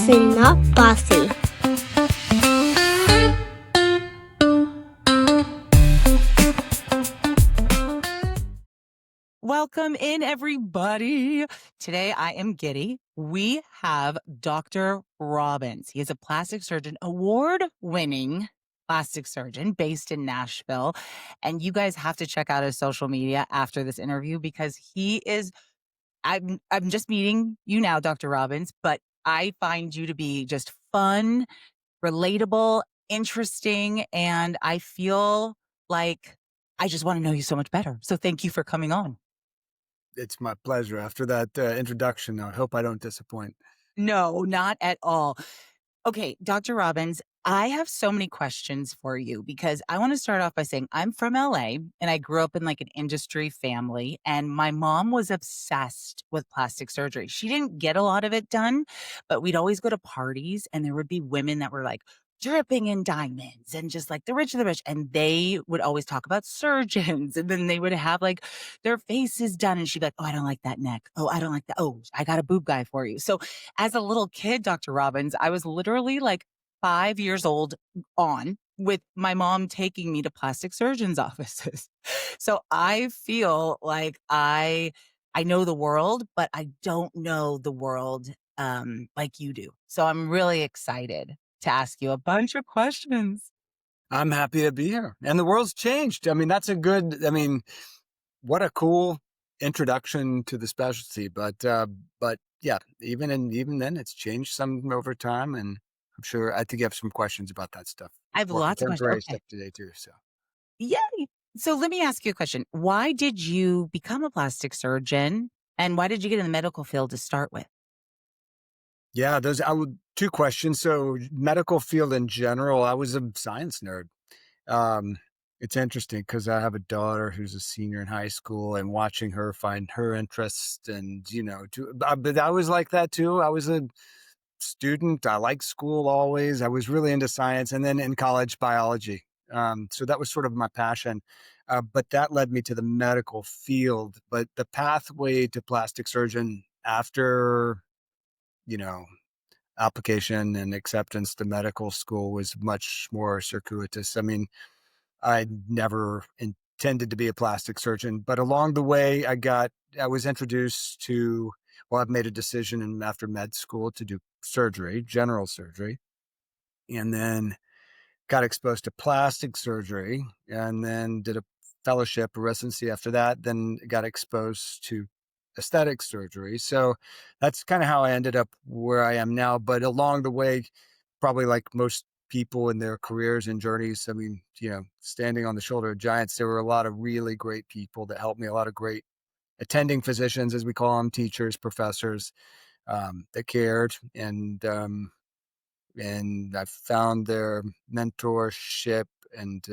Bossy Not Bossy. Welcome in, everybody. Today I am giddy. We have Dr. Robbins. He is a plastic surgeon, award-winning plastic surgeon based in Nashville. And you guys have to check out his social media after this interview because he is I'm just meeting you now, Dr. Robbins, but I find you to be just fun, relatable, interesting, and I feel like I just want to know you so much better. So thank you for coming on. It's my pleasure. After that introduction, I hope I don't disappoint. No, not at all. Okay, Dr. Robbins, I have so many questions for you because I want to start off by saying I'm from LA and I grew up in like an industry family, and my mom was obsessed with plastic surgery. She didn't get a lot of it done, but we'd always go to parties and there would be women that were like dripping in diamonds and just like the rich of the rich. And they would always talk about surgeons and then they would have like their faces done. And she'd be like, oh, I don't like that neck. Oh, I don't like that. Oh, I got a boob guy for you. So as a little kid, Dr. Robbins, I was literally like 5 years old on with my mom taking me to plastic surgeons' offices. So I feel like I know the world, but I don't know the world like you do. So I'm really excited to ask you a bunch of questions. I'm happy to be here. And the world's changed. I mean, what a cool introduction to the specialty. But yeah, even then it's changed some over time. And I think you have some questions about that stuff. I have More lots of questions. contemporary Okay. stuff today too. So Yay. So let me ask you a question. Why did you become a plastic surgeon? And why did you get in the medical field to start with? yeah, two questions. So medical field in general, I was a science nerd. Um, it's interesting because I have a daughter who's a senior in high school, and watching her find her interest, and but I was like that too. I was a student. I liked school always. I was really into science, and then in college, biology. So that was sort of my passion. But that led me to the medical field. But the pathway to plastic surgeon after, you know, application and acceptance to medical school was much more circuitous. I mean, I never intended to be a plastic surgeon, but along the way, I was introduced to, well, I've made a decision after med school to do surgery, general surgery, and then got exposed to plastic surgery, and then did a fellowship, a residency after that, then got exposed to aesthetic surgery. So that's kind of how I ended up where I am now. But along the way, probably like most people in their careers and journeys, I mean, standing on the shoulder of giants, there were a lot of really great people that helped me, a lot of great attending physicians, as we call them, teachers, professors, that cared. And I found their mentorship and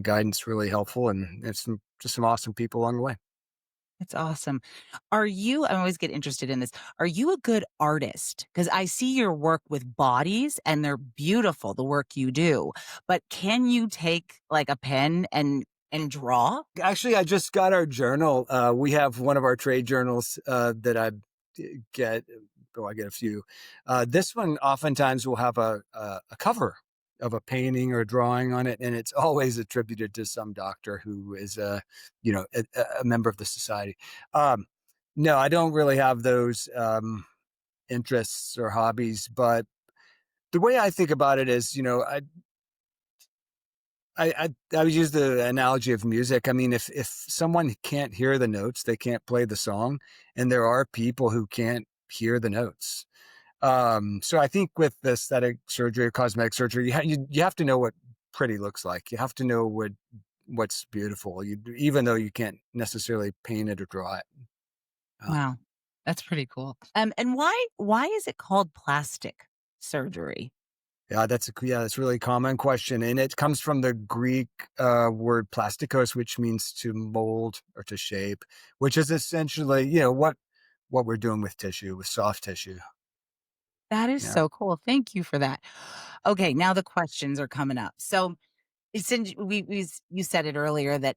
guidance really helpful, and it's just some awesome people along the way. It's awesome. I always get interested in this. Are you a good artist? Because I see your work with bodies and they're beautiful, the work you do. But can you take like a pen and draw? Actually, I just got our journal. We have one of our trade journals that get. Oh, I get a few. This one oftentimes will have a cover of a painting or a drawing on it, and it's always attributed to some doctor who is a member of the society. No, I don't really have those interests or hobbies, but the way I think about it is, I would use the analogy of music. I mean, if someone can't hear the notes, they can't play the song, and there are people who can't hear the notes. So I think with aesthetic surgery or cosmetic surgery, you have to know what pretty looks like. You have to know what's beautiful, even though you can't necessarily paint it or draw it. Um, Wow. That's pretty cool. And why is it called plastic surgery? yeah, that's a really common question, and it comes from the Greek word plastikos, which means to mold or to shape, which is essentially what we're doing with tissue, with soft tissue. That is Yeah. so cool. Thank you for that. Okay, now the questions are coming up. So Since you said it earlier that,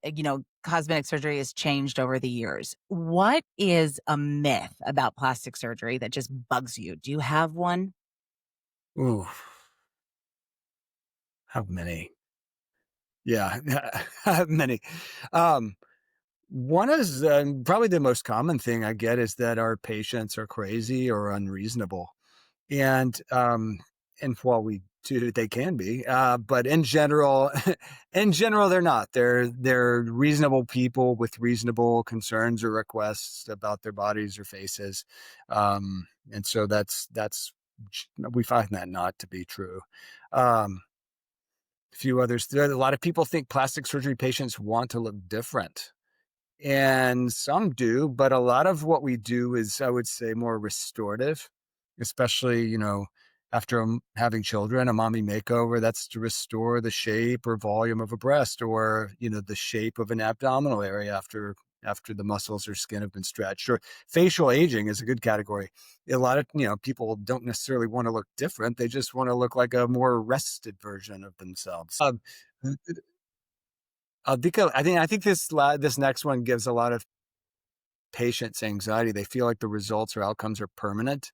cosmetic surgery has changed over the years. What is a myth about plastic surgery that just bugs you? Do you have one? Ooh, how many? Yeah, how many. Um, One is, probably the most common thing I get is that our patients are crazy or unreasonable. And, while we do they can be, but in general in general, they're not. They're reasonable people with reasonable concerns or requests about their bodies or faces. And so that's we find that not to be true. A few others. There a lot of people think plastic surgery patients want to look different. And some do, but a lot of what we do is, I would say, more restorative, especially, after having children, a mommy makeover, that's to restore the shape or volume of a breast or, the shape of an abdominal area after the muscles or skin have been stretched. Or facial aging is a good category. A lot of, people don't necessarily want to look different. They just want to look like a more rested version of themselves. Because I think this next one gives a lot of patients anxiety. They feel like the results or outcomes are permanent,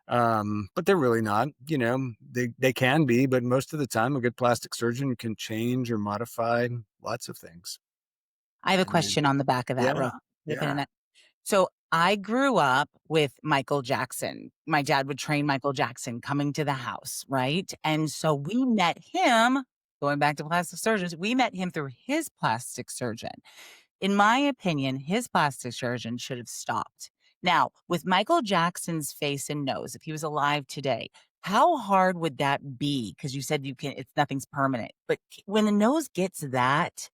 but they're really not. They can be, but most of the time, a good plastic surgeon can change or modify lots of things. I have a And question on the back of that yeah, real quick in a yeah, minute. So I grew up with Michael Jackson. My dad would train Michael Jackson coming to the house, right? And so we met him, going back to plastic surgeons, we met him through his plastic surgeon. In my opinion, his plastic surgeon should have stopped. Now, with Michael Jackson's face and nose, if he was alive today, how hard would that be? Because you said it's nothing's permanent. But when the nose gets that,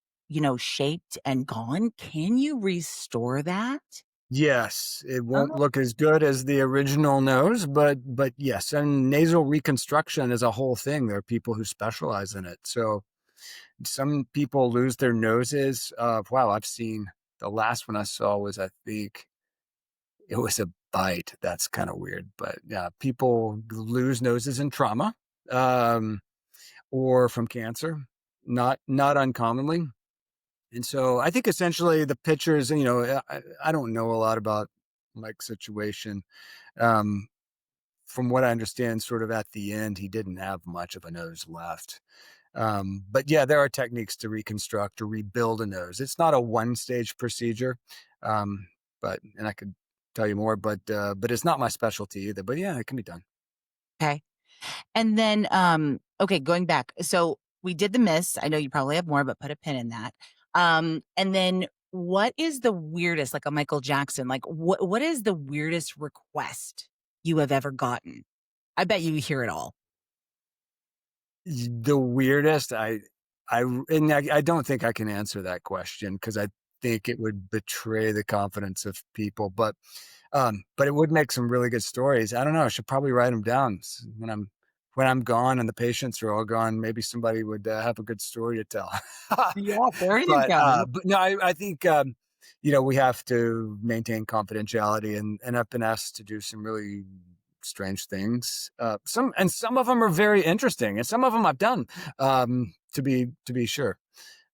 shaped and gone, can you restore that? yes. It won't Oh, look as good as the original nose, but yes, and nasal reconstruction is a whole thing. There are people who specialize in it. So some people lose their noses. Wow, I've seen the last one I saw was, I think, it was a bite. That's kind of weird, but yeah, people lose noses in trauma, um, or from cancer, not uncommonly. And so I think essentially the pictures, I don't know a lot about Mike's situation. Um, from what I understand, sort of at the end, he didn't have much of a nose left. But yeah, there are techniques to reconstruct or rebuild a nose. It's not a one stage procedure, um, and I could tell you more, but it's not my specialty either. But yeah, it can be done. okay. And then, okay, going back. So we did the miss. I know you probably have more, but put a pin in that. And then what is the weirdest, like a Michael Jackson, like what is the weirdest request you have ever gotten? I bet you hear it all. The weirdest, I don't think I can answer that question because I think it would betray the confidence of people. But it would make some really good stories. I don't know. I should probably write them down when I'm gone and the patients are all gone. Maybe somebody would have a good story to tell. Yeah, there you but go. but no, I think we have to maintain confidentiality, and I've been asked to do some really strange things. Some of them are very interesting, and some of them I've done. To be sure,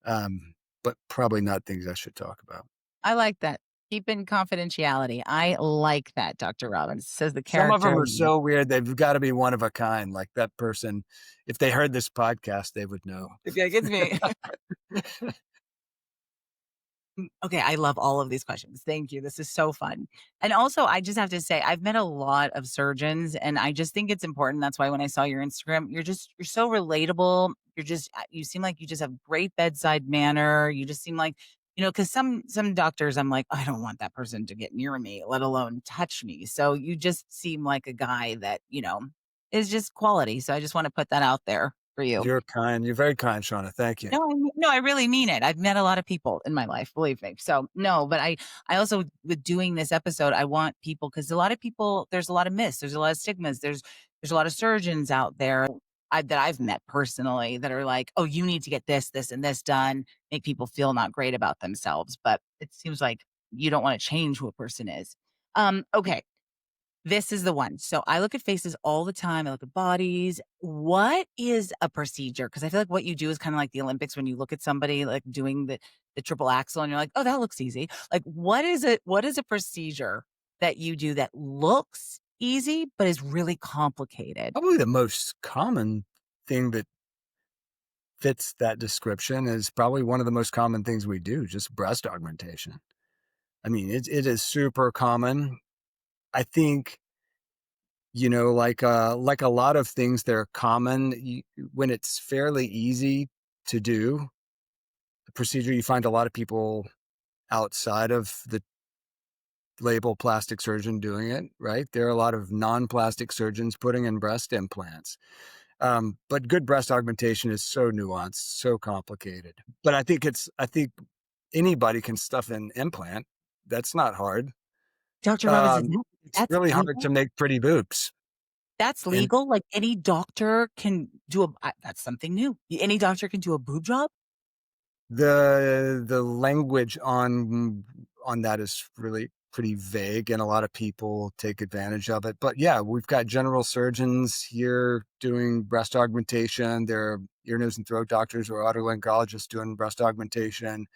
but probably not things I should talk about. I like that. Keeping confidentiality. I like that, Dr. Robbins, says the Some of character them are in you. so weird, they've gotta be one of a kind, like that person, if they heard this podcast, they would know. Yeah, it gets me. Okay, I love all of these questions. Thank you. This is so fun. And also, I just have to say, I've met a lot of surgeons, and I just think it's important. That's why when I saw your Instagram, you're so relatable. You seem like you just have great bedside manner. You just seem like, because some doctors, I'm like, I don't want that person to get near me, let alone touch me. So you just seem like a guy that, is just quality. So I just want to put that out there for you. You're kind, you're very kind, Shauna, thank you. No, I really mean it. I've met a lot of people in my life, believe me. So, no, but I also with doing this episode, I want people because a lot of people, there's a lot of myths, there's a lot of stigmas, there's a lot of surgeons out there that I've met personally that are like, oh, you need to get this, this, and this done, make people feel not great about themselves. But it seems like you don't want to change who a person is. Okay. This is the one. So I look at faces all the time. I look at bodies. What is a procedure? Because I feel like what you do is kind of like the Olympics when you look at somebody like doing the triple axel and you're like, oh, that looks easy. Like, what is a procedure that you do that looks easy but is really complicated? Probably the most common thing that fits that description is probably one of the most common things we do, just breast augmentation. I mean, it is super common. I think, like a lot of things that are common, when it's fairly easy to do the procedure, you find a lot of people outside of the label plastic surgeon doing it, right? There are a lot of non-plastic surgeons putting in breast implants. But good breast augmentation is so nuanced, so complicated. But I think anybody can stuff an implant. That's not hard. Dr. Robbins, It's that's really hard legal? to make pretty boobs. That's And legal? Like any doctor can do that's something new. Any doctor can do a boob job? the language on that is really pretty vague, and a lot of people take advantage of it. But yeah, we've got general surgeons here doing breast augmentation. There are ear, nose, and throat doctors or otolaryngologists doing breast augmentation.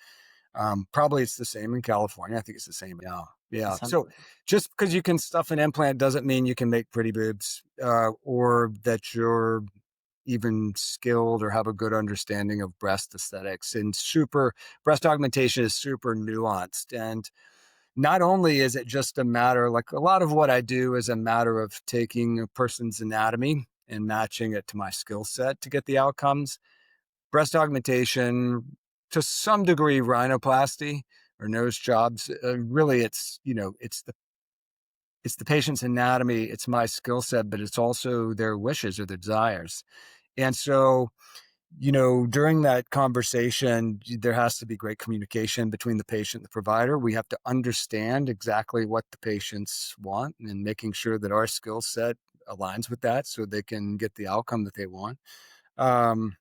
Probably it's the same in California. I think it's the same. Yeah. That Yeah. sounds So just because you can stuff an implant doesn't mean you can make pretty boobs, or that you're even skilled or have a good understanding of breast aesthetics. And super breast augmentation is super nuanced. And not only is it just a matter, like a lot of what I do is a matter of taking a person's anatomy and matching it to my skill set to get the outcomes. Breast augmentation, to some degree, rhinoplasty or nose jobs. Really, it's the patient's anatomy. It's my skill set, but it's also their wishes or their desires. And so, during that conversation, there has to be great communication between the patient and the provider. We have to understand exactly what the patients want and making sure that our skill set aligns with that so they can get the outcome that they want. Um,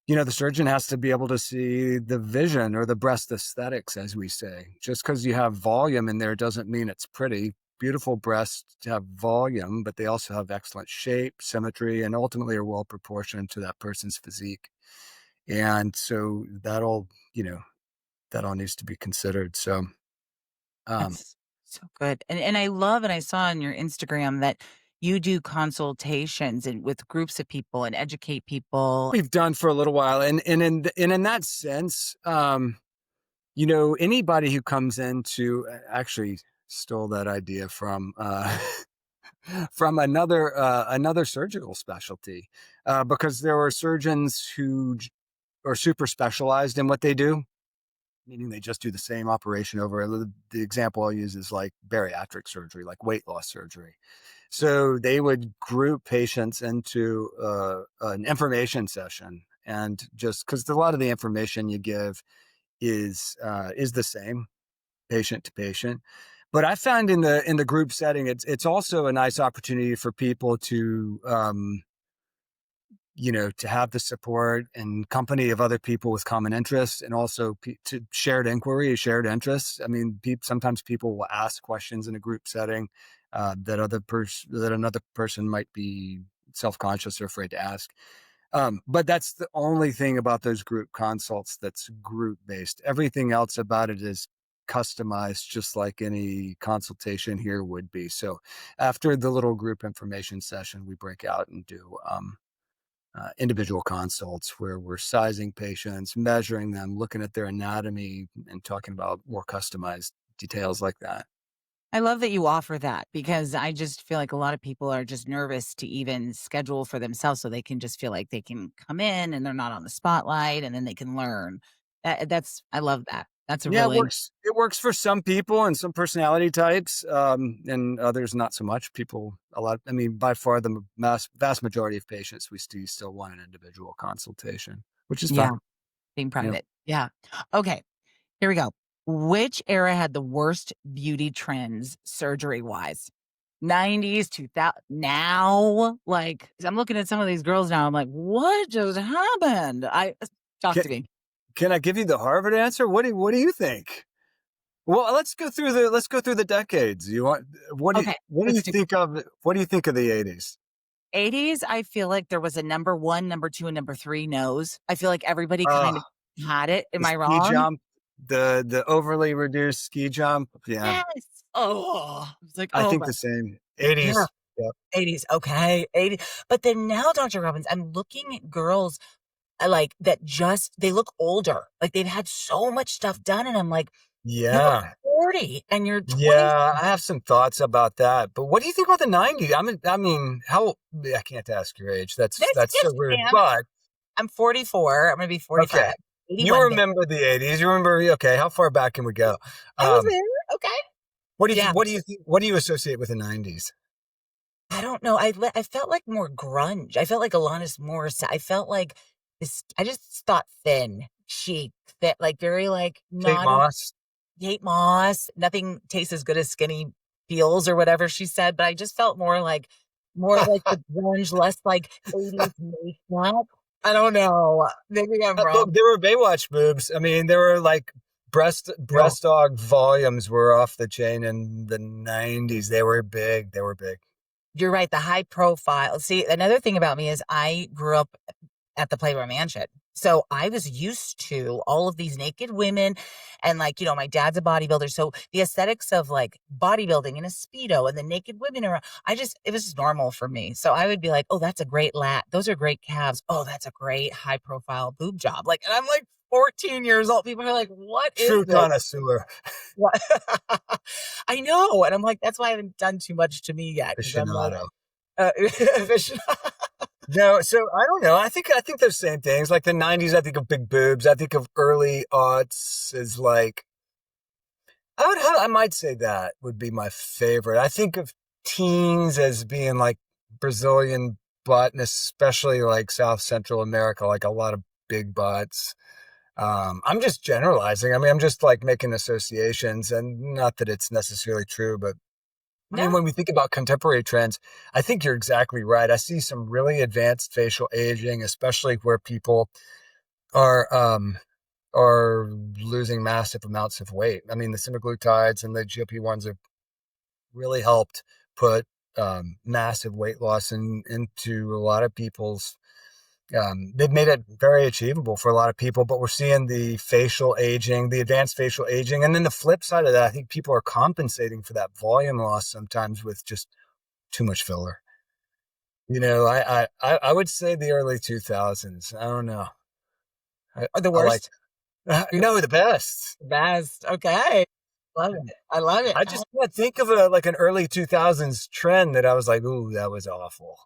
the surgeon has to be able to see the vision or the breast aesthetics, as we say. Just because you have volume in there doesn't mean it's pretty. Beautiful breasts have volume, but they also have excellent shape, symmetry, and ultimately are well proportioned to that person's physique. And so that all needs to be considered. So, um, that's so good. And I love and I saw on your Instagram that you do consultations and with groups of people and educate people. we've done for a little while, and in that sense, anybody who comes into actually stole that idea from from another surgical specialty, because there are surgeons who are super specialized in what they do, meaning they just do the same operation over. The example I'll use is like bariatric surgery, like weight loss surgery. So they would group patients into an information session, and just because a lot of the information you give is the same patient to patient. But I found in the group setting, it's also a nice opportunity for people to have the support and company of other people with common interests, and also to shared inquiry, shared interests. I mean, sometimes people will ask questions in a group setting that another person might be self conscious or afraid to ask. But that's the only thing about those group consults that's group based. Everything else about it is customized, just like any consultation here would be. So after the little group information session, we break out and do individual consults where we're sizing patients, measuring them, looking at their anatomy, and talking about more customized details like that. I love that you offer that because I just feel like a lot of people are just nervous to even schedule for themselves so they can just feel like they can come in and they're not on the spotlight and then they can learn. I love that. That's a Yeah, it really works. It works for some people and some personality types, and others not so much. I mean, by far the vast majority of patients, we still want an individual consultation, which is fine. yeah, being Yeah. private. Yeah. Okay, here we go. Which era had the worst beauty trends surgery-wise? 90s, 2000 now? Like, I'm looking at some of these girls now, I'm like, "What just happened?" Talk Can, to me. can I give you the Harvard answer? What do you think? Well, let's go through the decades. You want Okay, what do you let's do think of the 80s? 80s. I feel like there was a number 1, number 2, and number 3 no's. I feel like everybody Oh, kind of had it. Am the I ski wrong? jump, the overly reduced ski jump. Yeah, Yes. Oh, I was like, I "Oh think my." the same. Yeah, 80s. Yep. 80s, okay, 80, but then now, Dr. Robbins, I'm looking at girls, like, that just they look older, like, they've had so much stuff done, and I'm like, "You're Yeah. 40 and you're 20." Yeah, I have some thoughts about that. But what do you think about the 90s? I mean, how I can't ask your age. This That's so yes, weird. you can. But I'm 44, I'm gonna be 45. okay. You 81 day. remember the 80s. You remember okay, how far back can we go? I was Um, there, okay. Yeah. what do you associate with the 90s? I don't know, I felt like more grunge, I felt like Alanis Morissette, I felt like this I just thought thin, chic, fit, like, very, like, Kate not as Moss? Kate Moss, nothing tastes as good as skinny feels or whatever she said, but I just felt more like the grunge, less like 80s makeup. I don't know, maybe I'm wrong. But there were Baywatch boobs. I mean, there were like No. breast dog volumes were off the chain in the 90s. They were big. They were big. You're right, the high profile. See, another thing about me is I grew up at the Playboy Mansion. So I was used to all of these naked women and like, my dad's a bodybuilder. So the aesthetics of like bodybuilding and a Speedo and the naked women are it was just normal for me. So I would be like, oh, that's a great lat. Those are great calves. Oh, that's a great high profile boob job. Like, and I'm like 14 years old. People are like, what is True this? connoisseur, What? I know. And I'm like, that's why I haven't done too much to me yet. Cause I'm like, aficionado. vision- No, so I don't know. I think those same things. Like the 90s, I think of big boobs. I think of early aughts as like I might say that would be my favorite. I think of teens as being like Brazilian butt, and especially like South Central America, like a lot of big butts. I'm just generalizing. I mean, I'm just like making associations, and not that it's necessarily true, but I mean, no, when we think about contemporary trends, I think you're exactly right. I see some really advanced facial aging, especially where people are are losing massive amounts of weight. I mean, the semaglutides and the GLP-1s have really helped put massive weight loss into a lot of people's. They've made it very achievable for a lot of people, but we're seeing the facial aging, the advanced facial aging, and then the flip side of that, I think people are compensating for that volume loss sometimes with just too much filler. I would say the early 2000s. I don't know. or the I like worst. You're no the best. the best. Okay. Love it. I love it. I just can't think of a like an early 2000s trend that I was like, ooh, that was awful.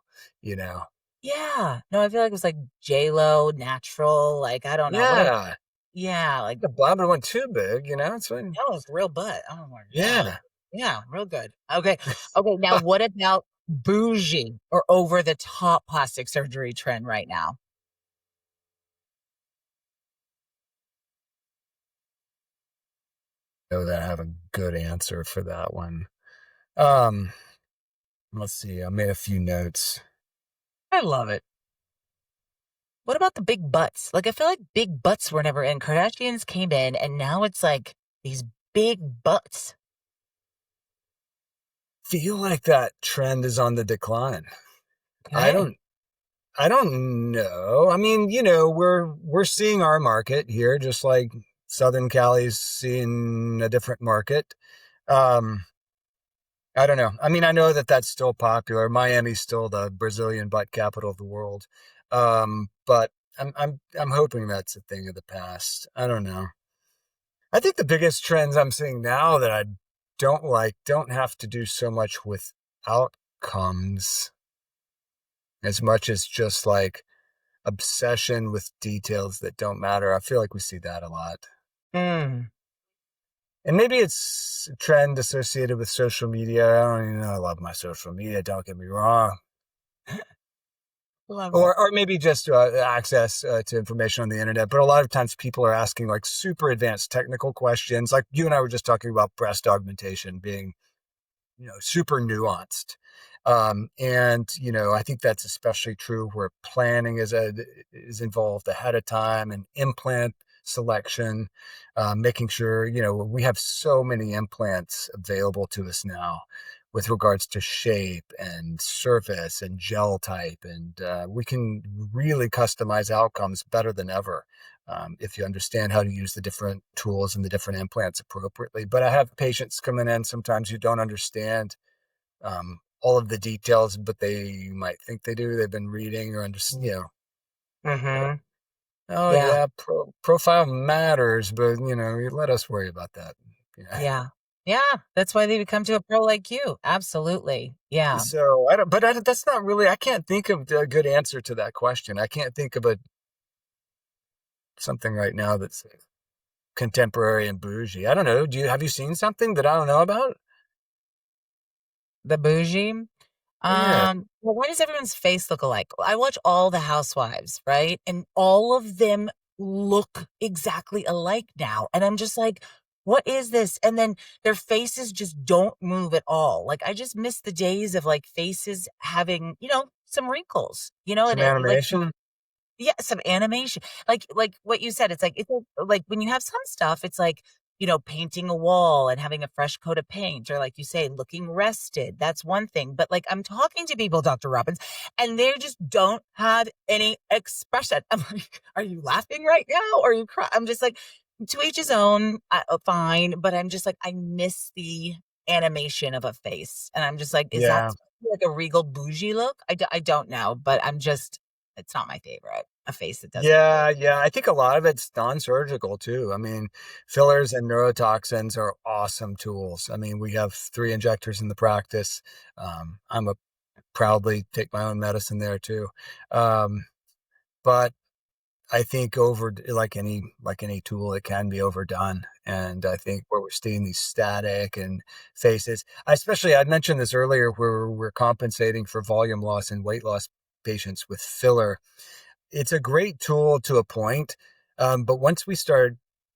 You know? Yeah. No, I feel like it was like J-Lo, natural, like, I don't know, whatever. Yeah, Yeah, like, the Bobber went too big. It's fine. that was real butt. Oh my god. Yeah. Yeah, real good. Okay. Okay, now what about bougie or over the top plastic surgery trend right now? Know that I have a good answer for that one. Um, let's see. I made a few notes. I love it. What about the big butts? Like, I feel like big butts were never in. Kardashians came in, and now it's like these big butts. Feel like that trend is on the decline. I Okay. don't I don't know. I mean, we're seeing our market here, just like Southern Cali's seeing a different market. Um, I don't know. I mean, I know that that's still popular. Miami's still the Brazilian butt capital of the world. But I'm hoping that's a thing of the past. I don't know. I think the biggest trends I'm seeing now that I don't like don't have to do so much with outcomes as much as just like obsession with details that don't matter. I feel like we see that a lot. Mm, And maybe it's a trend associated with social media. I don't even know. I love my social media. Don't get me wrong. love it. Or maybe just access to information on the internet. But a lot of times people are asking like super advanced technical questions. Like you and I were just talking about breast augmentation being, super nuanced. And I think that's especially true where planning is involved ahead of time and implant selection, making sure, we have so many implants available to us now with regards to shape and surface and gel type. And we can really customize outcomes better than ever if you understand how to use the different tools and the different implants appropriately. But I have patients coming in sometimes who don't understand all of the details, but they might think they do. They've been reading or Mm-hmm. oh Yeah. yeah, profile matters, but you let us worry about that. Yeah. Yeah. Yeah. That's why they become to a pro like you. Absolutely. Yeah. So I don't, but that's not really. I can't think of a good answer to that question. I can't think of something right now that's contemporary and bougie. I don't know. Have you seen something that I don't know about? The bougie. Yeah, Well, why does everyone's face look alike? I watch all the housewives, right? And all of them look exactly alike now. And I'm just like, what is this? And then their faces just don't move at all. Like I just miss the days of like faces having, some wrinkles, and some like animation. yeah, some animation. Like what you said, like when you have some stuff, it's like, painting a wall and having a fresh coat of paint, or like you say, looking rested. That's one thing. But like I'm talking to people, Dr. Robbins, and they just don't have any expression. I'm like, are you laughing right now? Or are you crying? I'm just like, to each his own, fine. But I'm just like, I miss the animation of a face. And I'm just like, is that Yeah. like a regal bougie look? I don't know, but it's not my favorite. A face that doesn't move. Yeah, yeah. I think a lot of it's non-surgical too. I mean, fillers and neurotoxins are awesome tools. I mean, we have 3 injectors in the practice. I'm a proudly take my own medicine there too. Um, but I think like any tool, it can be overdone. And I think where we're seeing these static and faces, I mentioned this earlier, where we're compensating for volume loss and weight loss patients with filler. It's a great tool to a point, but once we start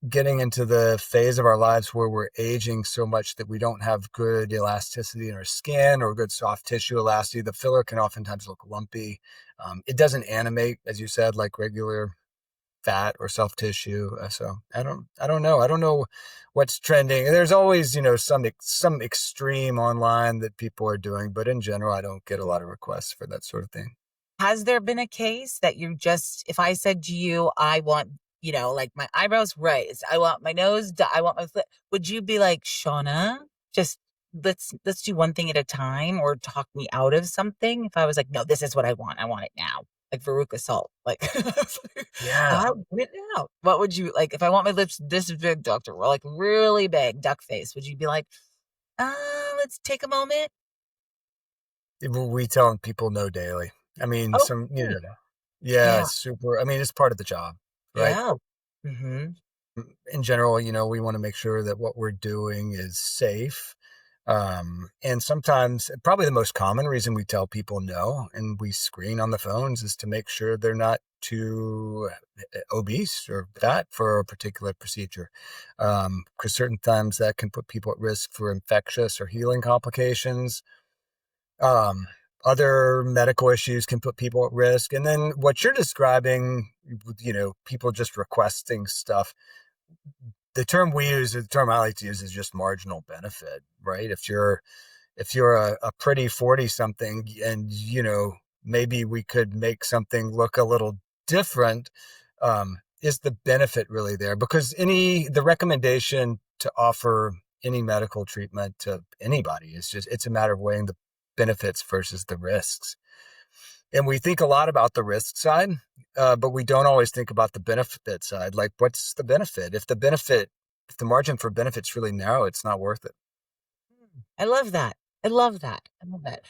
getting into the phase of our lives where we're aging so much that we don't have good elasticity in our skin or good soft tissue elasticity, the filler can oftentimes look lumpy. It doesn't animate, as you said, like regular fat or soft tissue. So I don't know. I don't know what's trending. There's always, some extreme online that people are doing, but in general, I don't get a lot of requests for that sort of thing. Has there been a case that if I said to you, I want, like my eyebrows raised, I want my nose, I want my foot, would you be like, Shauna, just let's do one thing at a time, or talk me out of something? If I was like, no, this is what I want. I want it now. Like Veruca Salt. Like, Yeah. I want it now. What would you like if I want my lips this big, doctor, or like really big, duck face? Would you be like, let's take a moment? We tell people no daily. I mean, Oh, really? yeah, Yeah. it's super. I mean, it's part of the job, right? Yeah. Hmm. In general, we want to make sure that what we're doing is safe. And sometimes, probably the most common reason we tell people no and we screen on the phones is to make sure they're not too obese or fat for a particular procedure. Because certain times that can put people at risk for infectious or healing complications. Um, Other medical issues can put people at risk. And then what you're describing, people just requesting stuff. The term I like to use is just marginal benefit, right? If you're a pretty 40 something and, maybe we could make something look a little different, is the benefit really there? Because the recommendation to offer any medical treatment to anybody it's a matter of weighing the benefits versus the risks. And we think a lot about the risk side, but we don't always think about the benefit side. Like, what's the benefit? If the margin for benefit's really narrow, it's not worth it. I love that. I love that. I love that.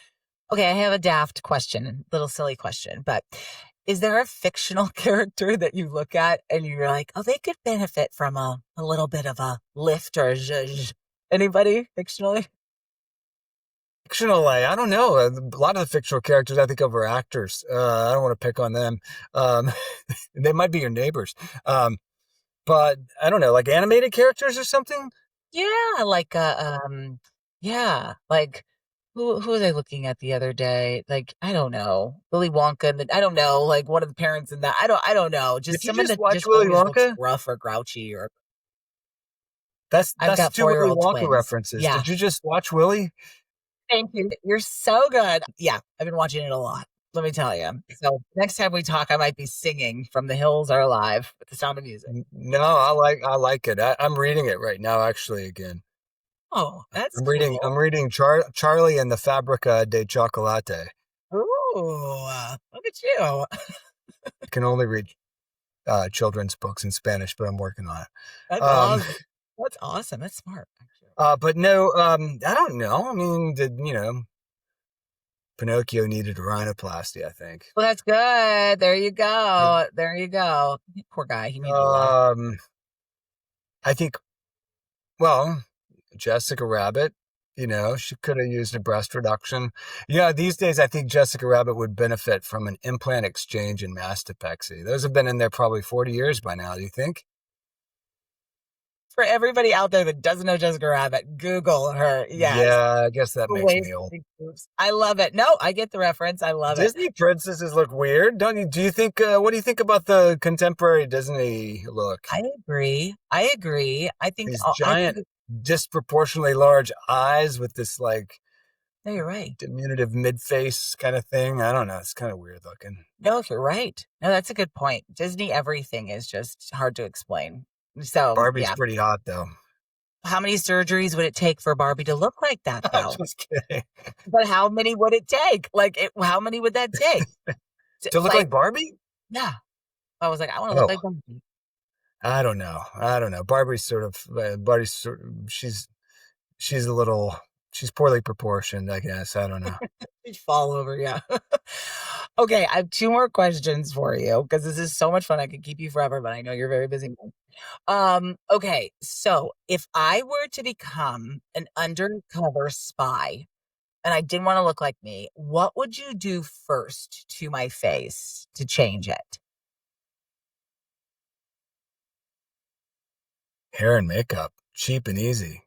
Okay, I have a daft question, little silly question, but is there a fictional character that you look at and you're like, oh, they could benefit from a little bit of a lift or a zhuzh? Anybody fictionally? Fictional, I don't know. A lot of the fictional characters I think of are actors. I don't want to pick on them. Um, they might be your neighbors. But I don't know, like animated characters or something. Yeah, like yeah, like who was I looking at the other day? Like, I don't know, Willy Wonka, and I don't know, like one of the parents in that. I don't know. Just Did you someone just that watch just Willy always looks Wonka? rough or grouchy. Or I've That's got 2 Willy 4-year-old Wonka twins. references. Yeah. Did you just watch Willy? Thank you. You're so good. Yeah, I've been watching it a lot. Let me tell you. So next time we talk, I might be singing "From the Hills Are Alive" with the Sound of Music. No, I like it. I'm reading it right now actually again. Oh, that's I'm cool. reading Charlie and the Fabrica de Chocolate. Ooh, look at you. I can only read children's books in Spanish, but I'm working on it. That's awesome. That's awesome. That's smart, actually. But no, I don't know. I mean, Pinocchio needed a rhinoplasty, I think. Well, that's good. There you go. There you go. Poor guy. He needed a lot. Um, I think, well, Jessica Rabbit, she could have used a breast reduction. Yeah, these days I think Jessica Rabbit would benefit from an implant exchange and mastopexy. Those have been in there probably 40 years by now, do you think? For everybody out there that doesn't know Jessica Rabbit, Google her. Yes. Yeah, I guess that The makes waist me old. boobs. I love it. No, I get the reference. I love it. Disney princesses look weird, don't you? Do you think? What do you think about the contemporary Disney look? I agree. I agree. These I think giant, disproportionately large eyes with this like no, you're right. diminutive mid face kind of thing. I don't know. It's kind of weird looking. No, you're right. No, that's a good point. Disney everything is just hard to explain. So, Barbie's yeah. pretty hot though. How many surgeries would it take for Barbie to look like that, I'm though? just kidding. But how many would it take? Like, how many would that take? To look Like, like Barbie? yeah. I was like, I want to look Oh, like Barbie. I don't know. I don't know. She's a little, she's poorly proportioned, I guess. I don't know. You'd fall over, yeah. Okay, I have two more questions for you because this is so much fun. I could keep you forever, but I know you're very busy. Okay, so if I were to become an undercover spy and I didn't want to look like me, what would you do first to my face to change it? Hair and makeup, cheap and easy.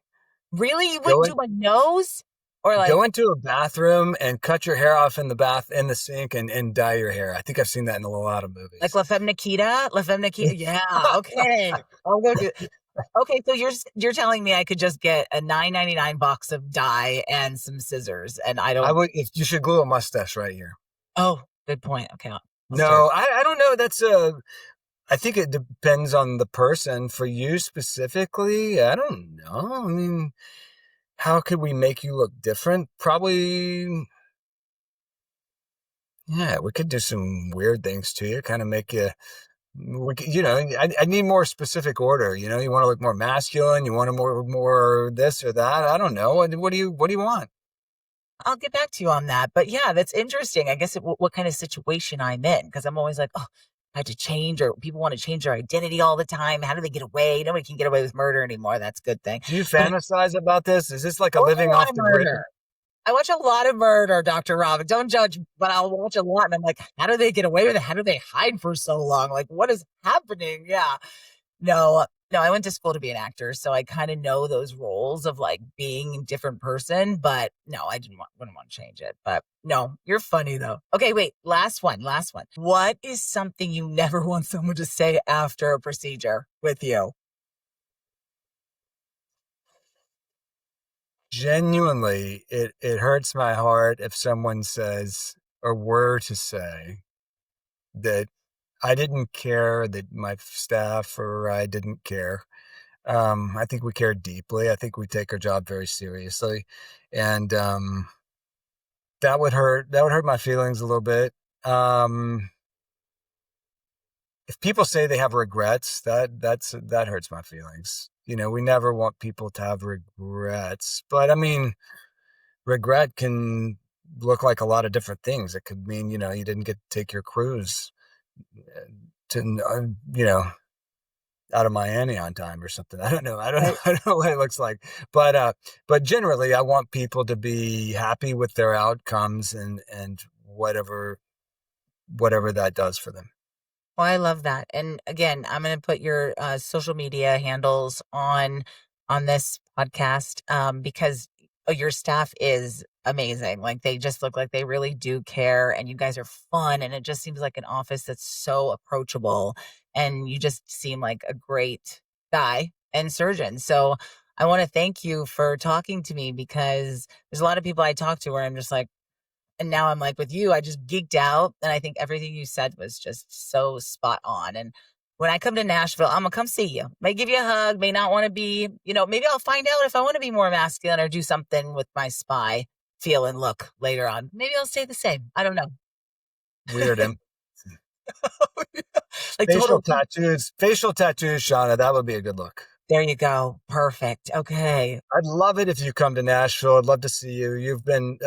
Really? You Go wouldn't do in, my nose? Or like go into a bathroom and cut your hair off in the bath in the sink and dye your hair. I think I've seen that in a lot of movies. La Femme Nikita? La Femme Nikita? Yeah, okay. I'll go do. Okay, so you're telling me I could just get a 9.99 box of dye and some scissors, and I I don't. would if you should glue a mustache right here. Oh, good point. Okay, I'll start. No, I don't know. I think it depends on the person. For you specifically, I don't know. I mean, how could we make you look different? Probably, yeah, we could do some weird things to you, kind of make you. I need more specific order. You want to look more masculine. You want to more this or that. I don't know. What do you want? I'll get back to you on that. But yeah, that's interesting. I guess what kind of situation I'm in, because I'm always like, oh, I had to change, or people want to change their identity all the time. How do they get away? Nobody can get away with murder anymore. That's a good thing. Do you But fantasize about this? Is this like a I watch a living lot off of the grid? murder. I watch a lot of murder, Dr. Robin. Don't judge, but I'll watch a lot. And I'm like, how do they get away with it? How do they hide for so long? Like, what is happening? Yeah. No, no, I went to school to be an actor, so I kind of know those roles of like being a different person, but no, wouldn't want to change it. But no, you're funny though. Okay, wait, last one, last one. What is something you never want someone to say after a procedure with you? Genuinely, it hurts my heart if someone says or were to say that I didn't care, that my staff or I didn't care. I think we care deeply. I think we take our job very seriously, and that would hurt. That would hurt my feelings a little bit. Um, if people say they have regrets, that hurts my feelings. We never want people to have regrets, but I mean, regret can look like a lot of different things. It could mean, you didn't get to take your cruise to, out of Miami on time or something. I don't know. I don't know. Right. I don't know what it looks like, but generally I want people to be happy with their outcomes and whatever that does for them. Well, I love that. And again, I'm going to put your social media handles on this podcast because your staff is amazing. Like, they just look like they really do care, and you guys are fun, and it just seems like an office that's so approachable, and you just seem like a great guy and surgeon. So, I wanna thank you for talking to me because there's a lot of people I talk to where I'm just like, and now I'm like with you, I just geeked out, and I think everything you said was just so spot on, and when I come to Nashville, Imma come see you. May give you a hug, may not wanna be, maybe I'll find out if I wanna be more masculine or do something with my spy feel and look later on. Maybe I'll stay the same. I don't know. Weird. And Like total facial tattoos, Shauna, that would be a good look. there you go. Perfect. Okay. I'd love it if you come to Nashville. I'd love to see you. You've been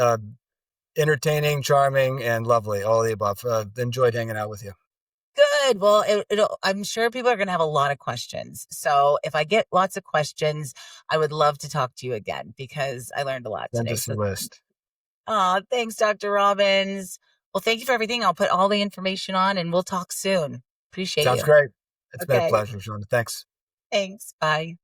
entertaining, charming, and lovely. All the above. Enjoyed hanging out with you. Good. Well, I'm sure people are going to have a lot of questions. So if I get lots of questions, I would love to talk to you again because I learned a lot Send today. us a So, list. thanks, Dr. Robbins. Well, thank you for everything. I'll put all the information on and we'll talk soon. Appreciate Sounds you. great. It's been a Okay. pleasure, Shauna. Thanks. Thanks. Bye.